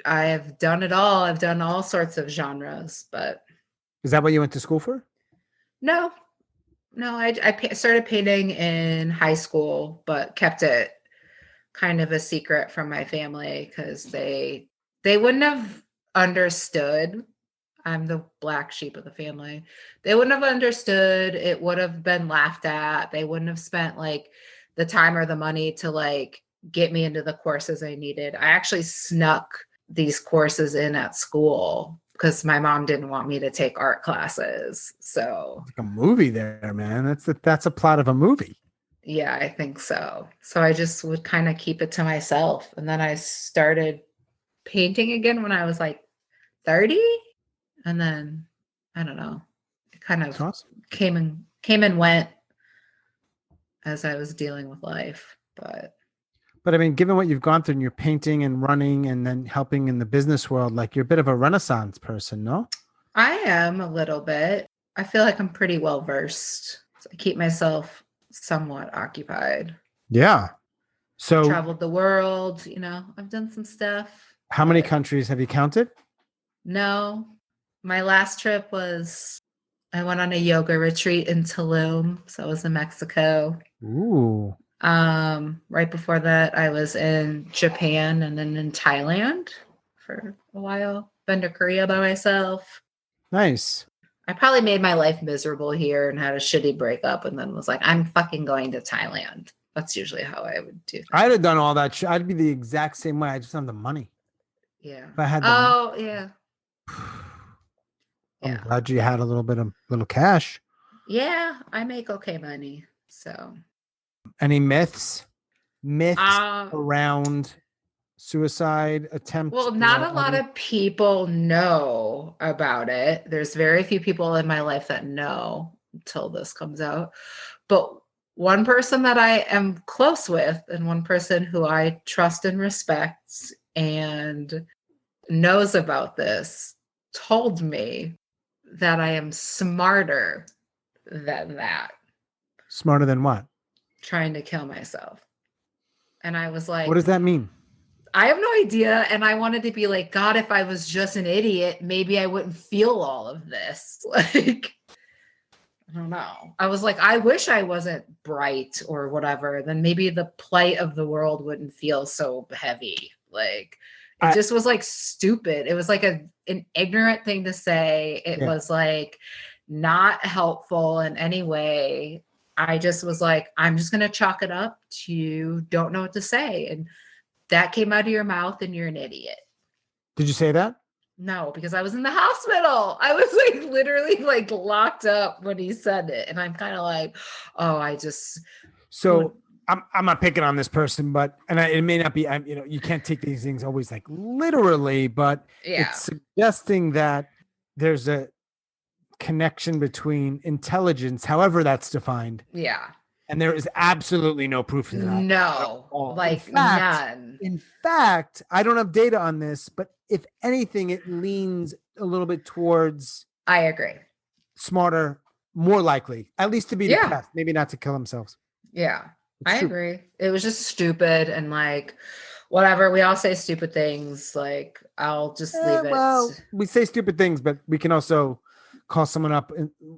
A: I have done it all. I've done all sorts of genres, but
B: Is that what you went to school for?
A: no, no, started painting in high school, but kept it kind of a secret from my family because they wouldn't have understood. I'm the black sheep of the family. They wouldn't have understood. It would have been laughed at. They wouldn't have spent like the time or the money to like get me into the courses I needed. I actually snuck these courses in at school because my mom didn't want me to take art classes. So
B: Like a movie there, man. That's a plot of a movie.
A: yeah, I think so. So I just would kind of keep it to myself. And then I started painting again when I was like 30. And then I don't know. It kind
B: That's
A: of
B: awesome.
A: came and went as I was dealing with life.
B: But I mean, given what you've gone through and you're painting and running and then helping in the business world, like you're a bit of a renaissance person, no?
A: I am a little bit. I feel like I'm pretty well versed. So I keep myself somewhat occupied.
B: Yeah. So
A: Traveled the world, I've done some stuff.
B: how many countries have you counted?
A: No, my last trip was I went on a yoga retreat in Tulum. So I was in Mexico.
B: Ooh.
A: Right before that, I was in Japan and then in Thailand for a while. Been to Korea by myself.
B: Nice.
A: I probably made my life miserable here and had a shitty breakup and then was like, I'm fucking going to Thailand. That's usually how I would do things.
B: I'd have done all that. I'd be the exact same way. I just don't have the money.
A: Yeah.
B: If I had the
A: money. Yeah.
B: I'm glad you had a little cash.
A: Yeah, I make okay money. So
B: any myths around suicide attempt?
A: Well, not a lot of people know about it. There's very few people in my life that know until this comes out. But one person that I am close with, and one person who I trust and respect and knows about this, told me that I am smarter than that,
B: Smarter than what?
A: trying to kill myself. And I was like,
B: What does that mean?
A: I have no idea. And I wanted to be like, God, if I was just an idiot, maybe I wouldn't feel all of this. Like, I don't know. I was like, I wish I wasn't bright or whatever. Then maybe the plight of the world wouldn't feel so heavy. Like, it just was like stupid. It was like an ignorant thing to say. It was like not helpful in any way. I just was like, I'm just going to chalk it up to you don't know what to say. And that came out of your mouth and you're an idiot.
B: Did you say that?
A: No, because I was in the hospital. I was like literally like locked up when he said it. And I'm kind of like, oh, I just.
B: So I'm not picking on this person, but, it may not be, you can't take these things always like literally, but it's suggesting that there's a connection between intelligence, however that's defined.
A: Yeah.
B: And there is absolutely no proof of that.
A: No, like none.
B: In fact, I don't have data on this, but if anything, it leans a little bit towards.
A: I agree.
B: Smarter, more likely, at least to be depressed, maybe not to kill themselves.
A: Yeah, I agree. It was just stupid and like, whatever. We all say stupid things. Like, I'll just leave it.
B: Well, we say stupid things, but we can also call someone up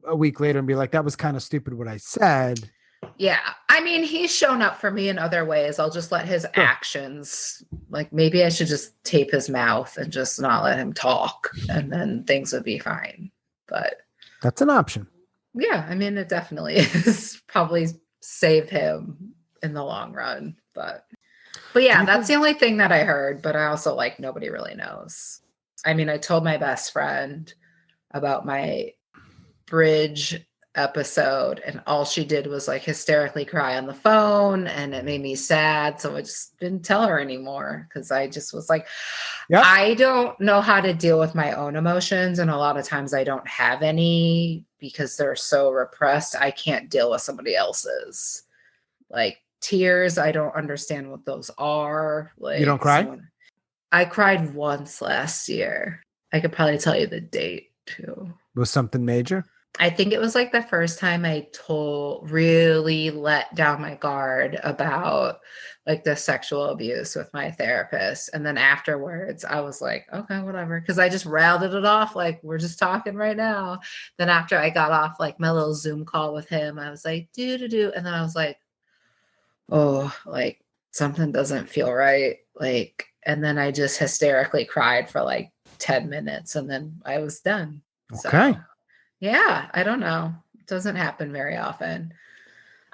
B: a week later and be like, that was kind of stupid what I said.
A: Yeah. I mean, he's shown up for me in other ways. I'll just let his actions, like maybe I should just tape his mouth and just not let him talk and then things would be fine. But
B: that's an option.
A: Yeah. I mean, it definitely is probably save him in the long run, but yeah, that's the only thing that I heard, but I also like, nobody really knows. I mean, I told my best friend about my bridge episode and all she did was like hysterically cry on the phone and it made me sad. So I just didn't tell her anymore because I just was like, I don't know how to deal with my own emotions. And a lot of times I don't have any because they're so repressed. I can't deal with somebody else's. Like tears, I don't understand what those are. Like,
B: you don't cry?
A: I cried once last year. I could probably tell you the date too.
B: Was something major?
A: I think it was like the first time I really let down my guard about like the sexual abuse with my therapist. And then afterwards I was like, okay, whatever. Cause I just rattled it off. Like, we're just talking right now. Then after I got off like my little Zoom call with him, I was like, do. And then I was like, oh, like something doesn't feel right. Like, and then I just hysterically cried for like 10 minutes and then I was done.
B: Okay.
A: So, yeah, I don't know. It doesn't happen very often.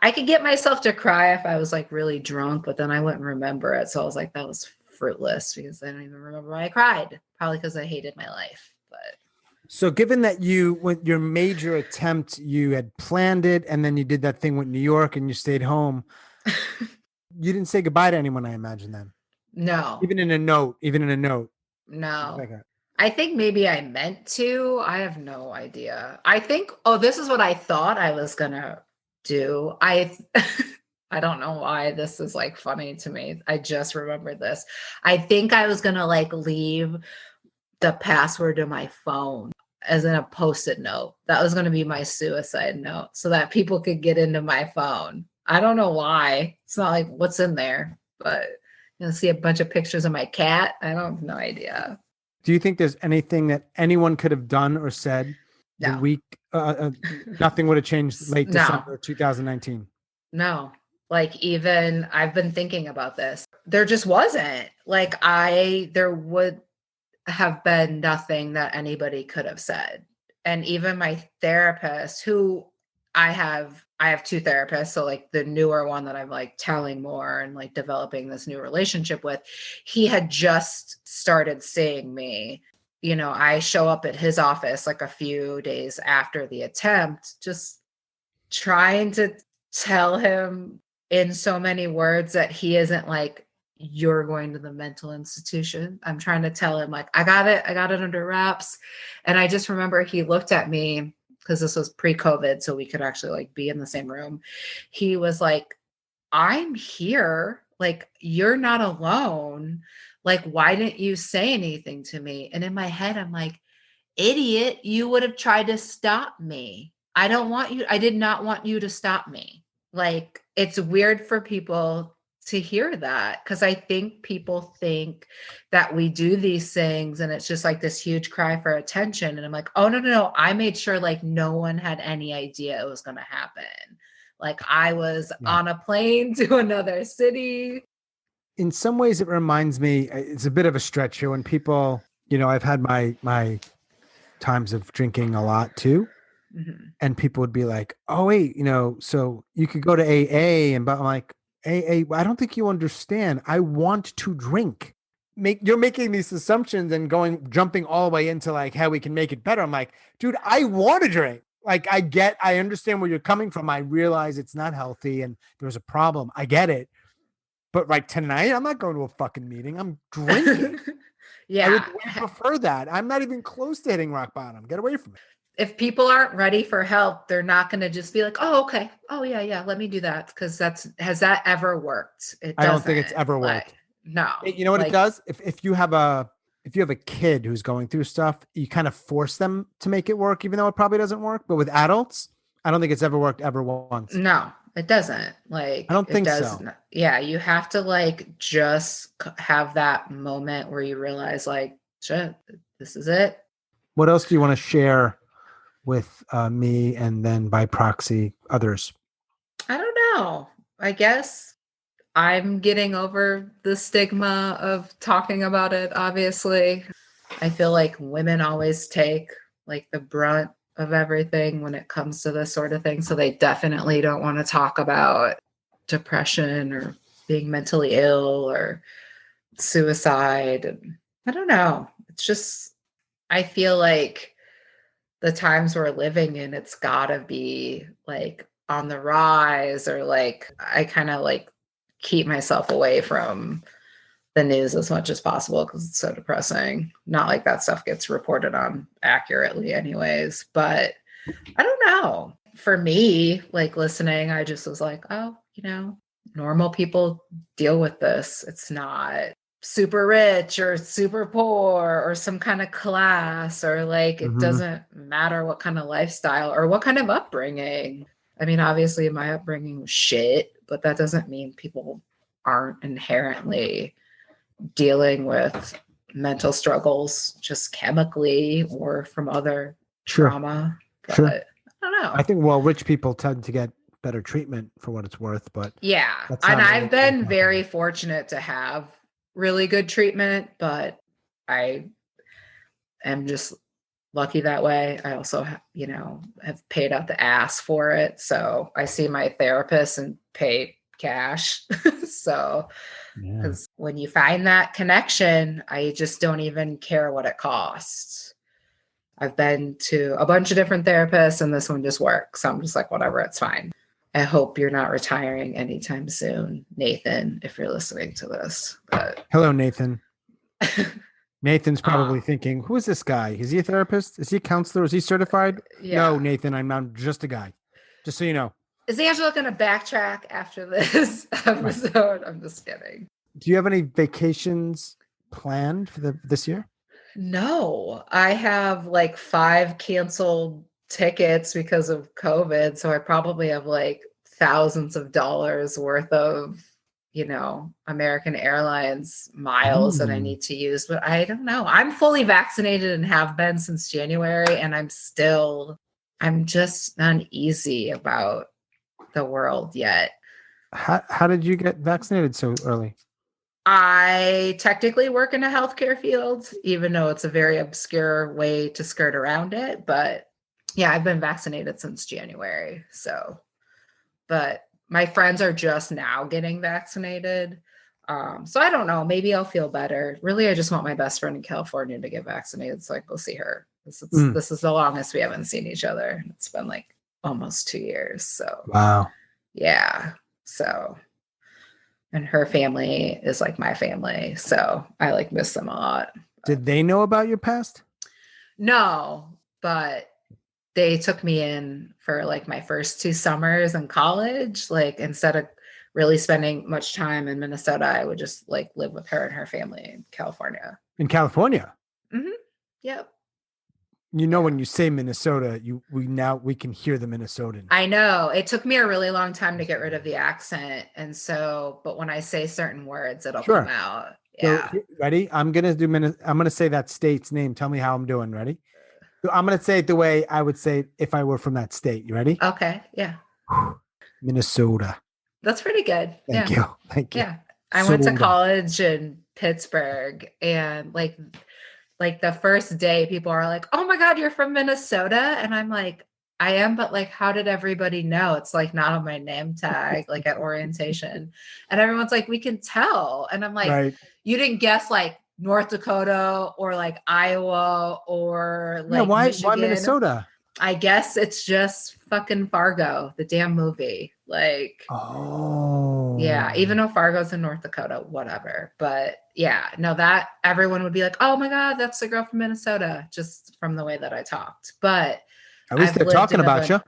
A: I could get myself to cry if I was like really drunk, but then I wouldn't remember it. So I was like, that was fruitless because I don't even remember why I cried. Probably because I hated my life. But
B: so given that with your major attempt, you had planned it and then you did that thing with New York and you stayed home, you didn't say goodbye to anyone, I imagine then.
A: No.
B: Even in a note.
A: No. I think maybe I meant to. I have no idea. I think, this is what I thought I was going to do. I don't know why this is like funny to me. I just remembered this. I think I was going to like leave the password to my phone as in a Post-it note. That was going to be my suicide note so that people could get into my phone. I don't know why. It's not like what's in there, but you'll see a bunch of pictures of my cat. I don't have no idea.
B: Do you think there's anything that anyone could have done or said the week? Nothing would have changed late December 2019.
A: No, like even I've been thinking about this. There just wasn't like there would have been nothing that anybody could have said. And even my therapist, who I have two therapists. So like the newer one that I'm like telling more and like developing this new relationship with, he had just started seeing me. You know, I show up at his office like a few days after the attempt, just trying to tell him in so many words that he isn't like you're going to the mental institution. I'm trying to tell him, like, I got it under wraps. And I just remember he looked at me, because this was pre-COVID, so we could actually like be in the same room. He was like, I'm here. Like, you're not alone. Like, why didn't you say anything to me? And in my head, I'm like, idiot, you would have tried to stop me. I did not want you to stop me. Like, it's weird for people to hear that, because I think people think that we do these things and it's just like this huge cry for attention. And I'm like, oh, no. I made sure like no one had any idea it was going to happen. Like, I was on a plane to another city.
B: In some ways, it reminds me, it's a bit of a stretch here when people, I've had my times of drinking a lot too.
A: Mm-hmm.
B: And people would be like, oh, wait, so you could go to AA. But I'm like, AA, I don't think you understand. I want to drink. You're making these assumptions and jumping all the way into like how we can make it better. I'm like, dude, I want to drink. Like, I understand where you're coming from. I realize it's not healthy and there's a problem. I get it. But like tonight, I'm not going to a fucking meeting. I'm drinking.
A: Yeah.
B: I would prefer that. I'm not even close to hitting rock bottom. Get away from it.
A: If people aren't ready for help, they're not going to just be like, oh, okay. Oh, yeah. Let me do that. Because has that ever worked?
B: I don't think it's ever worked.
A: Like, no.
B: You know what it does? If you have a kid who's going through stuff, you kind of force them to make it work, even though it probably doesn't work. But with adults, I don't think it's ever worked ever once.
A: No, it doesn't. Like,
B: I don't think so.
A: Yeah, you have to like just have that moment where you realize like, shit, this is it.
B: What else do you want to share with me and then by proxy others?
A: I don't know. I guess I'm getting over the stigma of talking about it, obviously. I feel like women always take like the brunt of everything when it comes to this sort of thing. So they definitely don't want to talk about depression or being mentally ill or suicide. And I don't know. It's just, I feel like the times we're living in, it's gotta be like on the rise, or like I kind of like keep myself away from the news as much as possible because it's so depressing. Not like that stuff gets reported on accurately anyways, but I don't know. For me, like listening, I just was like, oh, normal people deal with this. It's not super rich or super poor or some kind of class, or like it doesn't matter what kind of lifestyle or what kind of upbringing. I mean, obviously my upbringing was shit, but that doesn't mean people aren't inherently dealing with mental struggles just chemically or from other trauma. But I don't know.
B: I think, rich people tend to get better treatment for what it's worth, but
A: yeah. And I've been very fortunate to have really good treatment, but I am just lucky that way. I also, have paid out the ass for it. So I see my therapist and pay cash. So, because when you find that connection, I just don't even care what it costs. I've been to a bunch of different therapists and this one just works. So I'm just like, whatever, it's fine. I hope you're not retiring anytime soon, Nathan, if you're listening to this. But
B: hello, Nathan. Nathan's probably thinking, who is this guy? Is he a therapist? Is he a counselor? Is he certified? Yeah. No, Nathan, I'm just a guy. Just so you know.
A: Is Angela going to backtrack after this episode? I'm just kidding.
B: Do you have any vacations planned for this year?
A: No, I have like 5 canceled tickets because of COVID. So I probably have like thousands of dollars worth of, American Airlines miles that I need to use. But I don't know. I'm fully vaccinated and have been since January. And I'm just uneasy about the world yet.
B: How did you get vaccinated so early?
A: I technically work in a healthcare field, even though it's a very obscure way to skirt around it. But yeah, I've been vaccinated since January. So, but my friends are just now getting vaccinated. So I don't know, maybe I'll feel better. Really, I just want my best friend in California to get vaccinated so I can go see her. This is the longest we haven't seen each other. It's been like almost 2 years. So,
B: wow.
A: Yeah. So and her family is like my family. So I like miss them a lot.
B: Did they know about your past?
A: No, but they took me in for like my first 2 summers in college. Like instead of really spending much time in Minnesota, I would just like live with her and her family in California.
B: In California?
A: Mm-hmm. Yep.
B: You know, when you say Minnesota, we can hear the Minnesotan.
A: I know. It took me a really long time to get rid of the accent. And so, but when I say certain words, it'll come out. Yeah.
B: So, ready? I'm going to say that state's name. Tell me how I'm doing. Ready? So I'm going to say it the way I would say it if I were from that state. You ready?
A: Okay. Yeah.
B: Minnesota.
A: That's pretty good.
B: Thank you. Thank you.
A: Yeah. I went to college in Pittsburgh, and like the first day people are like, "Oh my God, you're from Minnesota." And I'm like, I am, but like, how did everybody know? It's like not on my name tag, like at orientation. And everyone's like, we can tell. And I'm like,
B: Right.
A: You didn't guess like North Dakota or like Iowa or like
B: why
A: Minnesota? I guess it's just fucking Fargo, the damn movie. Like,
B: oh
A: yeah, even though Fargo's in North Dakota, whatever. But yeah, no, that everyone would be like, oh my God, that's the girl from Minnesota, just from the way that I talked. But
B: at least they're talking about you.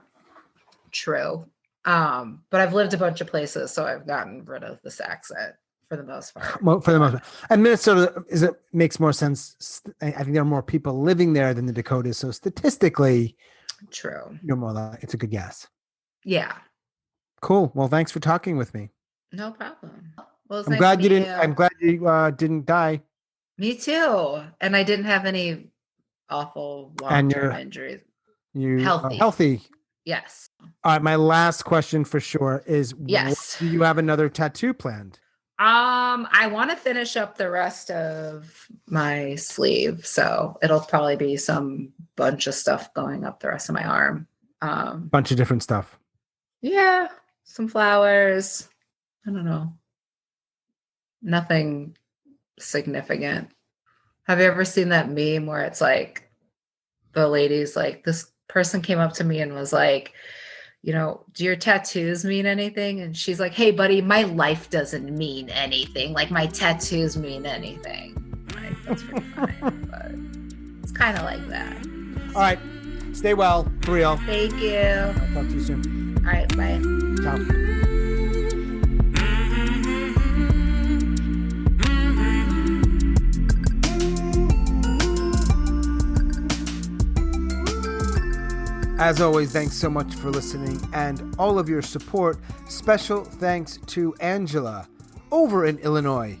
A: True. But I've lived a bunch of places, so I've gotten rid of this accent for the most part.
B: Well, for the most part. And Minnesota makes more sense. I think there are more people living there than the Dakotas. So statistically,
A: true.
B: You're more like, it's a good guess.
A: Yeah.
B: Cool. Well, thanks for talking with me.
A: No problem. Well,
B: I'm glad you didn't die.
A: Me too. And I didn't have any awful long-term injuries.
B: You
A: healthy.
B: Healthy.
A: Yes.
B: All right. My last question for sure is,
A: yes.
B: Do you have another tattoo planned?
A: I want to finish up the rest of my sleeve. So it'll probably be some bunch of stuff going up the rest of my arm.
B: Bunch of different stuff.
A: Yeah. Some flowers. I don't know. Nothing significant. Have you ever seen that meme where it's like the lady's like, this person came up to me and was like, you know, do your tattoos mean anything? And she's like, hey, buddy, my life doesn't mean anything. Like my tattoos mean anything. Like, that's pretty funny, but it's kind of like that.
B: All right. Stay well. For real.
A: Thank you.
B: I'll talk to you soon.
A: All right. Bye.
B: Ciao. As always, thanks so much for listening and all of your support. Special thanks to Angela over in Illinois.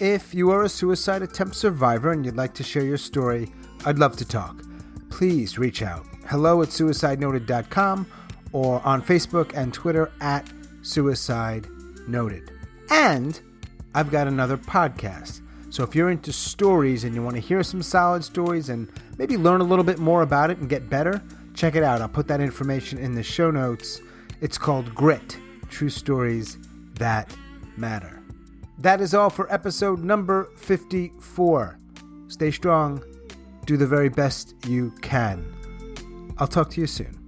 B: If you are a suicide attempt survivor and you'd like to share your story, I'd love to talk. Please reach out. hello@suicidenoted.com or on Facebook and Twitter @suicidenoted. And I've got another podcast. So if you're into stories and you want to hear some solid stories and maybe learn a little bit more about it and get better, check it out. I'll put that information in the show notes. It's called Grit, True Stories That Matter. That is all for episode number 54. Stay strong. Do the very best you can. I'll talk to you soon.